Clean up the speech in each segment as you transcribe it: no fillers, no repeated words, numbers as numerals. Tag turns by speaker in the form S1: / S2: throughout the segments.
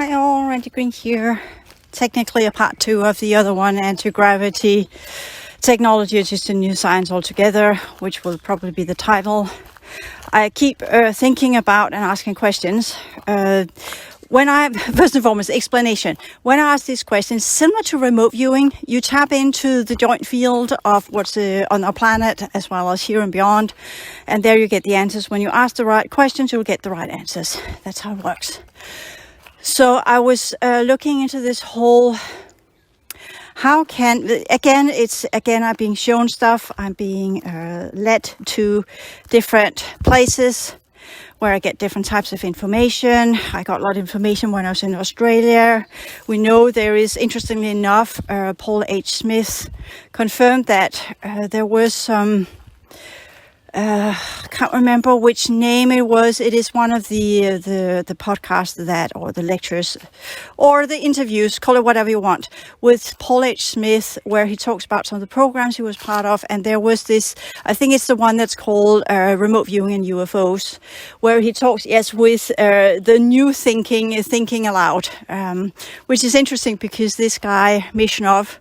S1: Hi all, Randi Green here. Technically a part 2 of the other one, anti-gravity technology, just a new science altogether, which will probably be the title. I keep thinking about and asking questions. First and foremost, explanation. When I ask these questions, similar to remote viewing, you tap into the joint field of what's on our planet as well as here and beyond. And there you get the answers. When you ask the right questions, you'll get the right answers. That's how it works. So I was looking into this whole, I'm being shown stuff. I'm being led to different places where I get different types of information. I got a lot of information when I was in Australia. We know there is, interestingly enough, Paul H. Smith confirmed that there was some, can't remember which name it was. It is one of the podcasts or the lectures or the interviews, call it whatever you want, with Paul H. Smith, where he talks about some of the programs he was part of. And there was this, I think it's the one that's called Remote Viewing and UFOs, where he talks, with the new thinking aloud, which is interesting because this guy, Mishnov,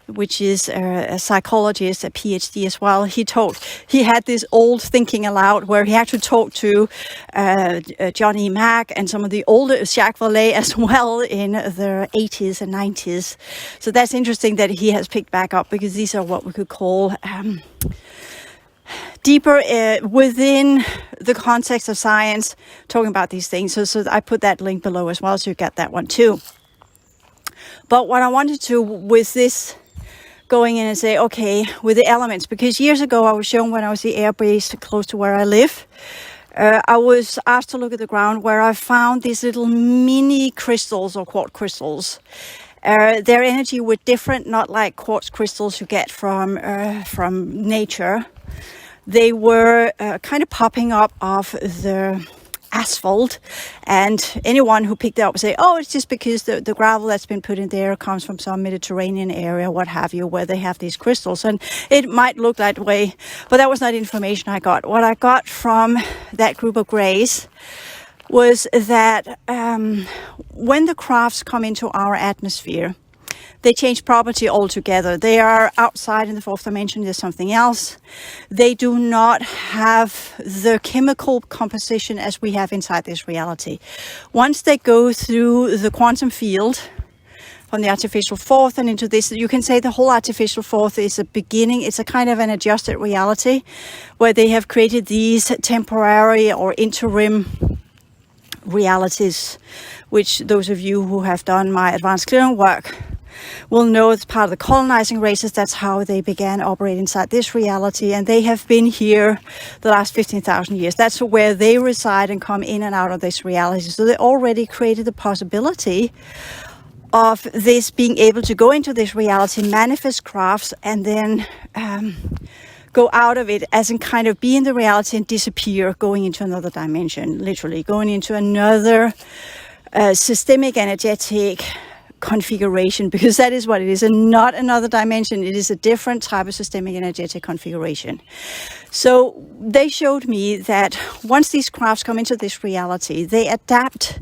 S1: which is a psychologist, a PhD as well. He had this old thinking aloud where he actually talked to Johnny Mack and some of the older Jacques Vallée as well in the 80s and 90s. So that's interesting that he has picked back up, because these are what we could call deeper within the context of science, talking about these things. So I put that link below as well, so you get that one too. But what I wanted to with this, going in and say, okay, with the elements, because years ago I was shown when I was at the air base close to where I live, I was asked to look at the ground where I found these little mini crystals or quartz crystals. Their energy were different, not like quartz crystals you get from nature. They were kind of popping up off the asphalt, and anyone who picked it up would say, oh, it's just because the gravel that's been put in there comes from some Mediterranean area, what have you, where they have these crystals, and it might look that way, but that was not information I got. What I got from that group of greys was that when the crafts come into our atmosphere, they change property altogether. They are outside in the fourth dimension. There's something else. They do not have the chemical composition as we have inside this reality. Once they go through the quantum field from the artificial fourth and into this, you can say the whole artificial fourth is a beginning. It's a kind of an adjusted reality where they have created these temporary or interim realities, which those of you who have done my advanced clearing work will know it's part of the colonizing races. That's how they began operating inside this reality, and they have been here the last 15,000 years. That's where they reside and come in and out of this reality. So they already created the possibility of this being able to go into this reality, manifest crafts, and then go out of it, as in kind of be in the reality and disappear, going into another dimension, literally going into another systemic energetic configuration, because that is what it is, and not another dimension. It is a different type of systemic energetic configuration. So they showed me that once these crafts come into this reality, they adapt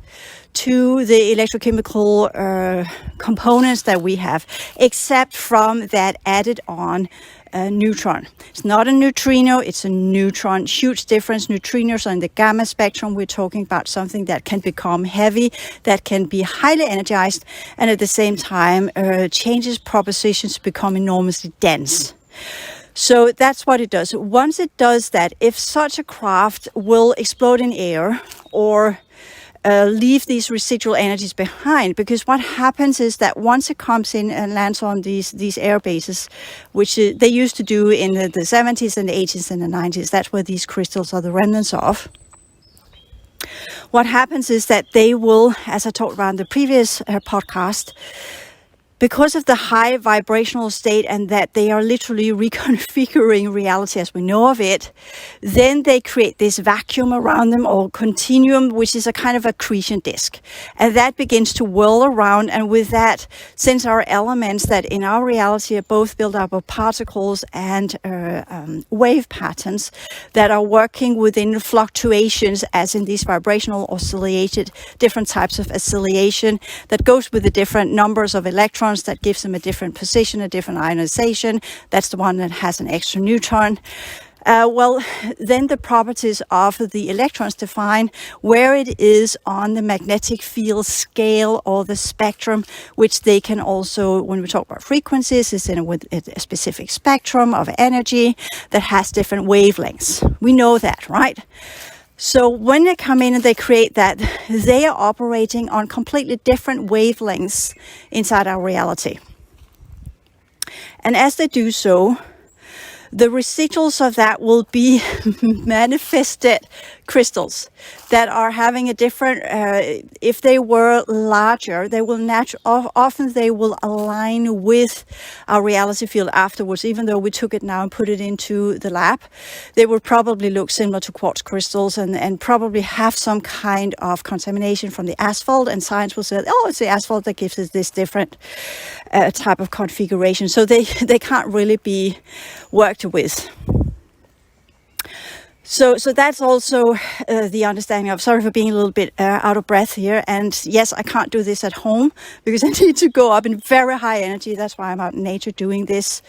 S1: to the electrochemical components that we have, except from that added on neutron. It's not a neutrino, it's a neutron. Huge difference. Neutrinos are in the gamma spectrum. We're talking about something that can become heavy, that can be highly energized, and at the same time changes propositions to become enormously dense. So that's what it does. Once it does that, if such a craft will explode in air or leave these residual energies behind, because what happens is that once it comes in and lands on these air bases, which they used to do in the 70s and the 80s and the 90s, that's where these crystals are the remnants of. What happens is that they will, as I talked about in the previous podcast, because of the high vibrational state and that they are literally reconfiguring reality as we know of it, then they create this vacuum around them or continuum, which is a kind of accretion disk. And that begins to whirl around. And with that, since our elements that in our reality are both built up of particles and wave patterns that are working within fluctuations, as in these vibrational oscillated, different types of oscillation that goes with the different numbers of electrons that gives them a different position, a different ionization. That's the one that has an extra neutron. Well, then the properties of the electrons define where it is on the magnetic field scale or the spectrum, which they can also, when we talk about frequencies, is in with a specific spectrum of energy that has different wavelengths. We know that, right? So when they come in and they create that, they are operating on completely different wavelengths inside our reality. And as they do so, the residuals of that will be manifested crystals that are having a different, if they were larger, they will often they will align with our reality field afterwards. Even though we took it now and put it into the lab, they will probably look similar to quartz crystals and probably have some kind of contamination from the asphalt, and science will say, oh, it's the asphalt that gives us this different type of configuration. So they can't really be worked with. So that's also the understanding of, sorry for being a little bit out of breath here. And yes, I can't do this at home because I need to go up in very high energy. That's why I'm out in nature doing this.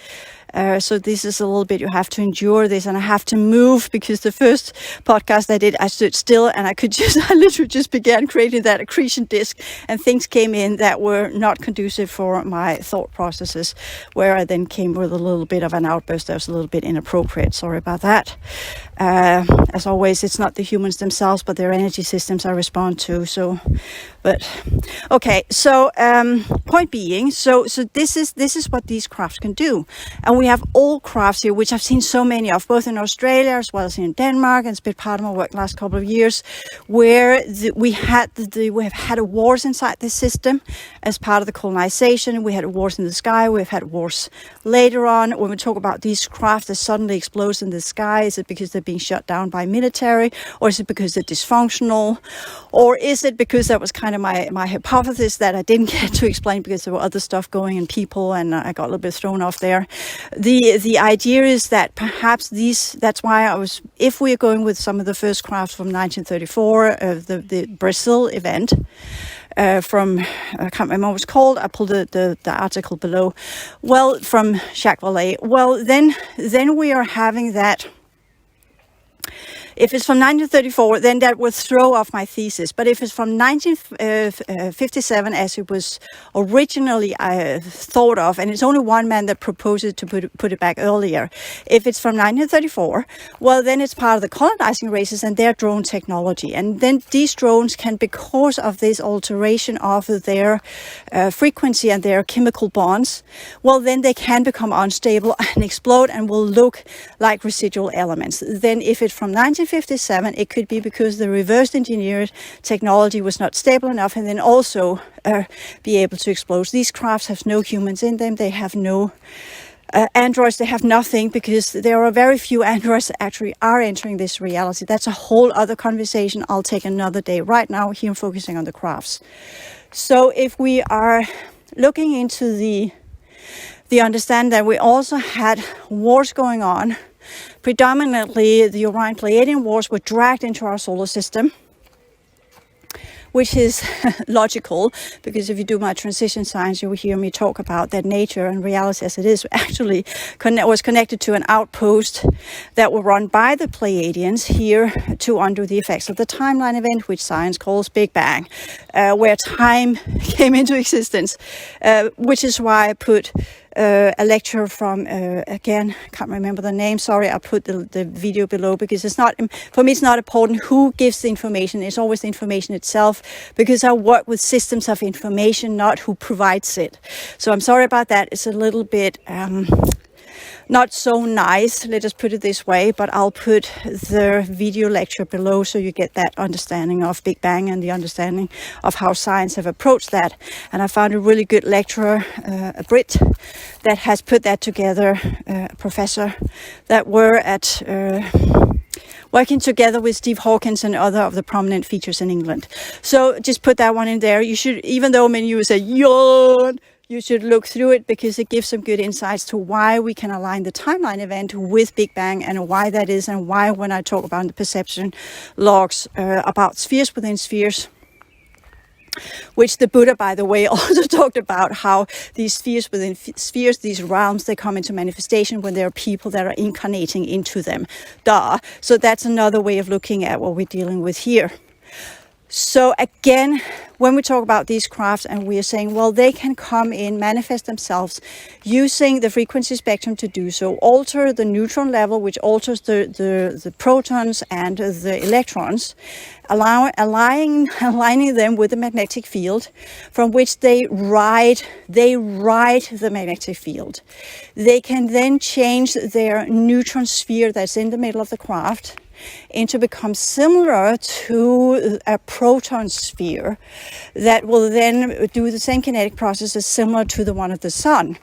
S1: So this is a little bit, you have to endure this, and I have to move because the first podcast I did, I stood still and I literally just began creating that accretion disk, and things came in that were not conducive for my thought processes, where I then came with a little bit of an outburst that was a little bit inappropriate. Sorry about that. As always, it's not the humans themselves, but their energy systems I respond to. So, but okay. So point being, so this is what these crafts can do, and we have all crafts here, which I've seen so many of, both in Australia as well as in Denmark, and it's been part of my work last couple of years, where we have had wars inside this system as part of the colonization. We had wars in the sky. We've had wars later on. When we talk about these crafts that suddenly explode in the sky, is it because they're being shut down by military, or is it because they're dysfunctional, or is it because that was kind of my hypothesis that I didn't get to explain because there were other stuff going in people, and I got a little bit thrown off there. The idea is that perhaps that's why if we are going with some of the first crafts from 1934, the Brazil event, from, I can't remember what it's called, I pulled the article below, well, from Jacques Vallée. Well, then we are having that. If it's from 1934, then that would throw off my thesis. But if it's from 1957, as it was originally thought of, and it's only one man that proposed to put it back earlier. If it's from 1934, well, then it's part of the colonizing races and their drone technology. And then these drones can, because of this alteration of their frequency and their chemical bonds, well, then they can become unstable and explode and will look like residual elements. Then if it's from 1957, it could be because the reverse engineered technology was not stable enough, and then also be able to explode. These crafts have no humans in them. They have no androids. They have nothing, because there are very few androids that actually are entering this reality. That's a whole other conversation. I'll take another day. Right now, here I'm focusing on the crafts. So if we are looking into the understand that we also had wars going on. Predominantly, the Orion-Pleiadian wars were dragged into our solar system, which is logical, because if you do my transition science, you will hear me talk about that nature and reality as it is actually was connected to an outpost that were run by the Pleiadians here to undo the effects of the timeline event, which science calls Big Bang, where time came into existence, which is why I put a lecture from, again, can't remember the name, sorry, I put the video below, because it's not, for me, it's not important who gives the information, it's always the information itself, because I work with systems of information, not who provides it. So I'm sorry about that, it's a little bit not so nice, let us put it this way, but I'll put the video lecture below so you get that understanding of Big Bang and the understanding of how science have approached that. And I found a really good lecturer, a Brit, that has put that together, a professor that were at working together with Steve Hawkins and other of the prominent features in England. So just put that one in there. You should, even though many of you say, yawn, you should look through it because it gives some good insights to why we can align the timeline event with Big Bang and why that is, and why when I talk about the perception logs about spheres within spheres, which the Buddha, by the way, also talked about how these spheres within spheres, these realms, they come into manifestation when there are people that are incarnating into them. Duh. So that's another way of looking at what we're dealing with here. So again, when we talk about these crafts and we are saying, well, they can come in, manifest themselves using the frequency spectrum to do so, alter the neutron level, which alters the protons and the electrons, aligning them with the magnetic field from which they ride the magnetic field. They can then change their neutron sphere that's in the middle of the craft and to become similar to a proton sphere that will then do the same kinetic processes similar to the one of the sun.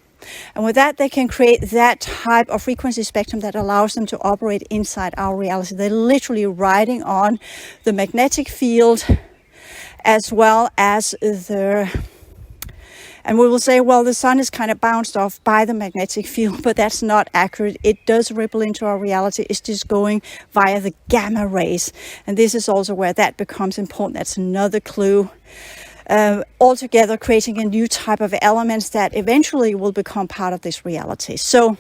S1: And with that, they can create that type of frequency spectrum that allows them to operate inside our reality. They're literally riding on the magnetic field as well as and we will say, well, the sun is kind of bounced off by the magnetic field, but that's not accurate. It does ripple into our reality. It's just going via the gamma rays. And this is also where that becomes important. That's another clue. Altogether creating a new type of elements that eventually will become part of this reality. So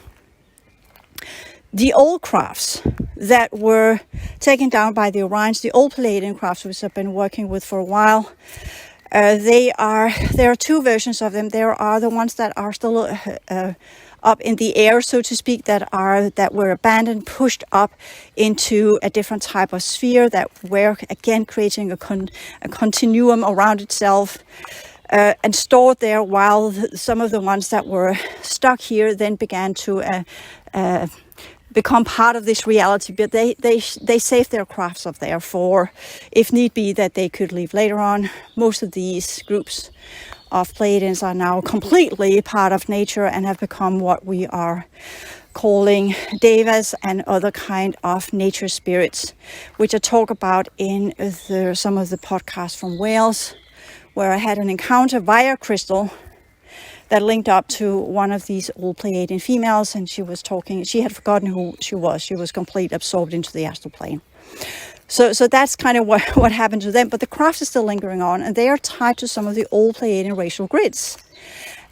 S1: the old crafts that were taken down by the Orions, the old Pleiadian crafts, which I've been working with for a while, there are two versions of them. There are the ones that are still up in the air, so to speak, that were abandoned, pushed up into a different type of sphere that were again creating a continuum around itself and stored there, while some of the ones that were stuck here then began to become part of this reality, but they saved their crafts up there for, if need be, that they could leave later on. Most of these groups of Pleiadians are now completely part of nature and have become what we are calling devas and other kind of nature spirits, which I talk about in some of the podcasts from Wales, where I had an encounter via crystal that linked up to one of these old Pleiadian females, and she was talking, she had forgotten who she was. She was completely absorbed into the astral plane. So that's kind of what happened to them, but the craft is still lingering on, and they are tied to some of the old Pleiadian racial grids.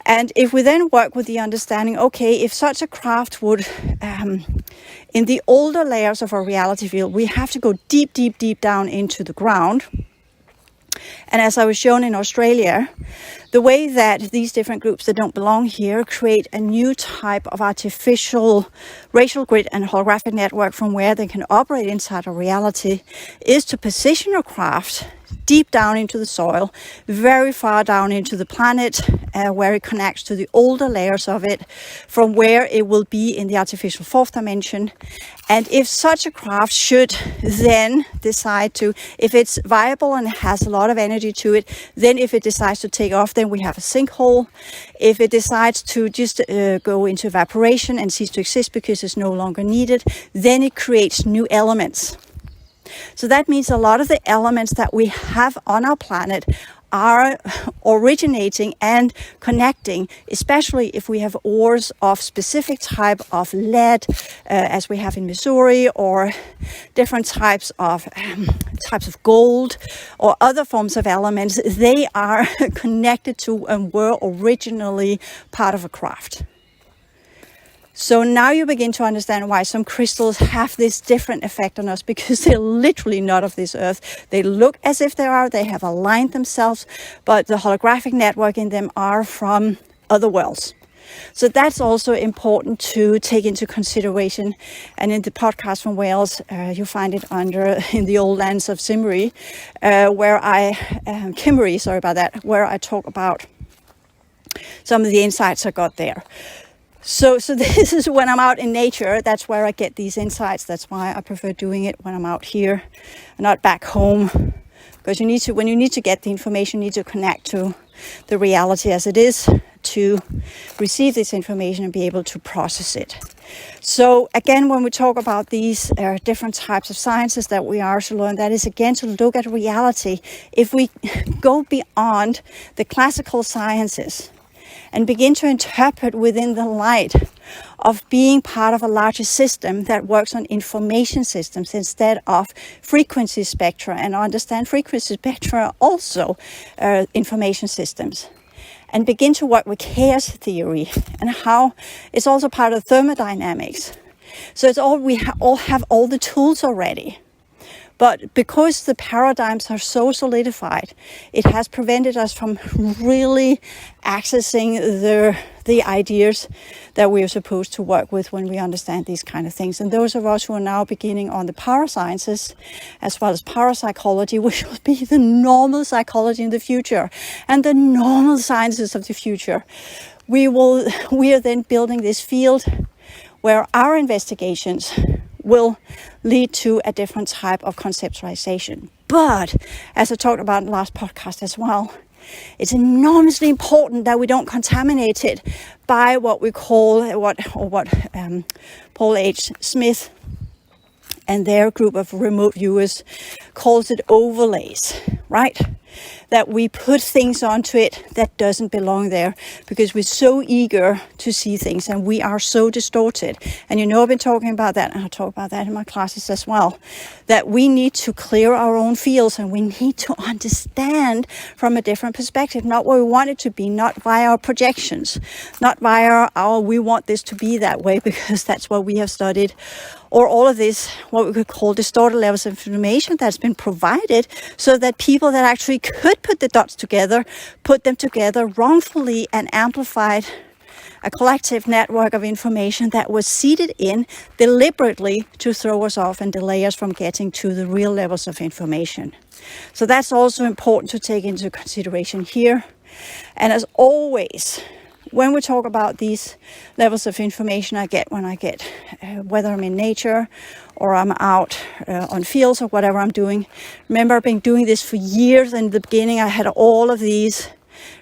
S1: And if we then work with the understanding, okay, if such a craft would, in the older layers of our reality field, we have to go deep, deep, deep down into the ground. And as I was shown in Australia, the way that these different groups that don't belong here create a new type of artificial racial grid and holographic network from where they can operate inside a reality is to position a craft deep down into the soil, very far down into the planet, where it connects to the older layers of it, from where it will be in the artificial fourth dimension. And if such a craft should then decide to, if it's viable and has a lot of energy to it, then if it decides to take off, then we have a sinkhole. If it decides to just go into evaporation and cease to exist because it's no longer needed, then it creates new elements. So that means a lot of the elements that we have on our planet are originating and connecting, especially if we have ores of specific type of lead, as we have in Missouri, or different types of gold or other forms of elements. They are connected to and were originally part of a craft. So now you begin to understand why some crystals have this different effect on us, because they're literally not of this earth. They look as if they are, they have aligned themselves, but the holographic network in them are from other worlds. So that's also important to take into consideration. And in the podcast from Wales, you find it in the old lands of Kimmery, where I talk about some of the insights I got there. So this is when I'm out in nature, that's where I get these insights. That's why I prefer doing it when I'm out here and not back home. Because when you need to get the information, you need to connect to the reality as it is to receive this information and be able to process it. So again, when we talk about these different types of sciences that we are to learn, that is again to look at reality. If we go beyond the classical sciences and begin to interpret within the light of being part of a larger system that works on information systems instead of frequency spectra, and understand frequency spectra are also information systems, and begin to work with chaos theory and how it's also part of thermodynamics. So it's all we all have all the tools already. But because the paradigms are so solidified, it has prevented us from really accessing the ideas that we are supposed to work with when we understand these kind of things. And those of us who are now beginning on the parasciences, as well as parapsychology, which will be the normal psychology in the future and the normal sciences of the future, we are then building this field where our investigations will lead to a different type of conceptualization. But as I talked about in the last podcast as well, it's enormously important that we don't contaminate it by what we call what Paul H. Smith and their group of remote viewers calls it overlays, right? That we put things onto it that doesn't belong there because we're so eager to see things and we are so distorted. And you know, I've been talking about that, and I'll talk about that in my classes as well, that we need to clear our own fields and we need to understand from a different perspective, not what we want it to be, not via our projections, not via our we want this to be that way because that's what we have studied, or all of this, what we could call distorted levels of information that's been provided so that people that actually could put the dots together, put them together wrongfully and amplified a collective network of information that was seeded in deliberately to throw us off and delay us from getting to the real levels of information. So that's also important to take into consideration here. And as always, when we talk about these levels of information I get when I get, whether I'm in nature or I'm out on fields or whatever I'm doing, remember I've been doing this for years. In the beginning I had all of these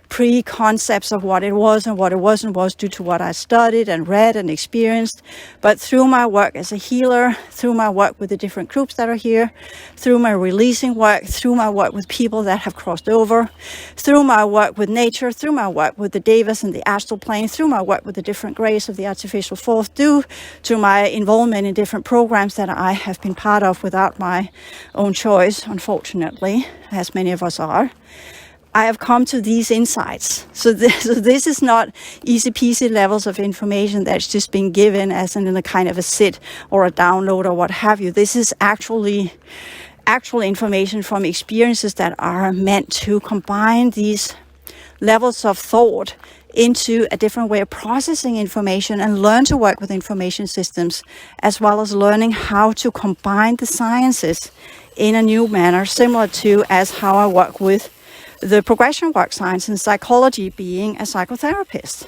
S1: pre-concepts of what it was and what it wasn't was due to what I studied and read and experienced. But through my work as a healer, through my work with the different groups that are here, through my releasing work, through my work with people that have crossed over, through my work with nature, through my work with the devas and the astral plane, through my work with the different grays of the artificial fourth, due to my involvement in different programs that I have been part of without my own choice, unfortunately, as many of us are, I have come to these insights. So this is not easy peasy levels of information that's just been given as in a kind of a sit or a download or what have you. This is actual information from experiences that are meant to combine these levels of thought into a different way of processing information and learn to work with information systems, as well as learning how to combine the sciences in a new manner, similar to as how I work with the progression work science and psychology, being a psychotherapist.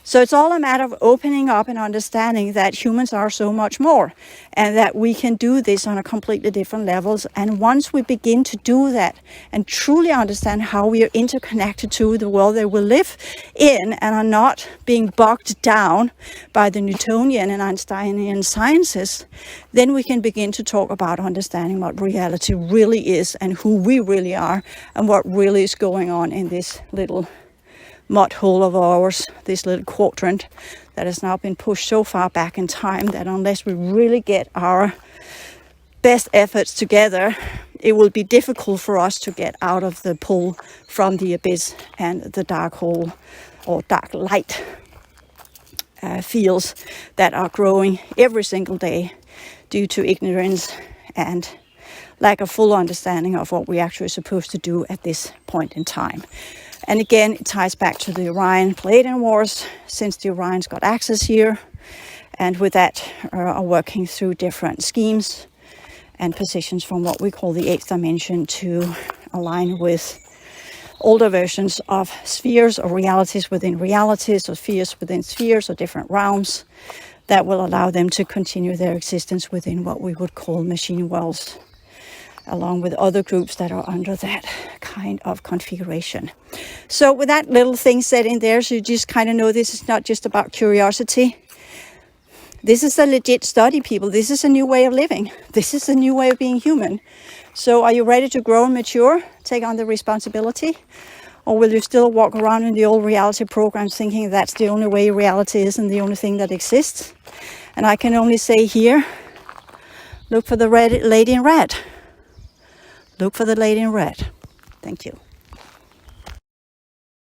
S1: So it's all a matter of opening up and understanding that humans are so much more and that we can do this on a completely different levels. And once we begin to do that and truly understand how we are interconnected to the world that we live in and are not being bogged down by the Newtonian and Einsteinian sciences, then we can begin to talk about understanding what reality really is and who we really are and what really is going on in this little mud hole of ours, this little quadrant that has now been pushed so far back in time that unless we really get our best efforts together, it will be difficult for us to get out of the pull from the abyss and the dark hole or dark light fields that are growing every single day due to ignorance and lack of full understanding of what we're actually supposed to do at this point in time. And again, it ties back to the Orion-Pleiadian Wars, since the Orions got access here, and with that are working through different schemes and positions from what we call the 8th dimension to align with older versions of spheres or realities within realities, or spheres within spheres, or different realms that will allow them to continue their existence within what we would call machine worlds, along with other groups that are under that kind of configuration. So with that little thing said in there, so you just kind of know this is not just about curiosity. This is a legit study, people. This is a new way of living. This is a new way of being human. So are you ready to grow and mature, take on the responsibility? Or will you still walk around in the old reality programs thinking that's the only way reality is and the only thing that exists? And I can only say here, look for the lady in red. Look for the lady in red. Thank you.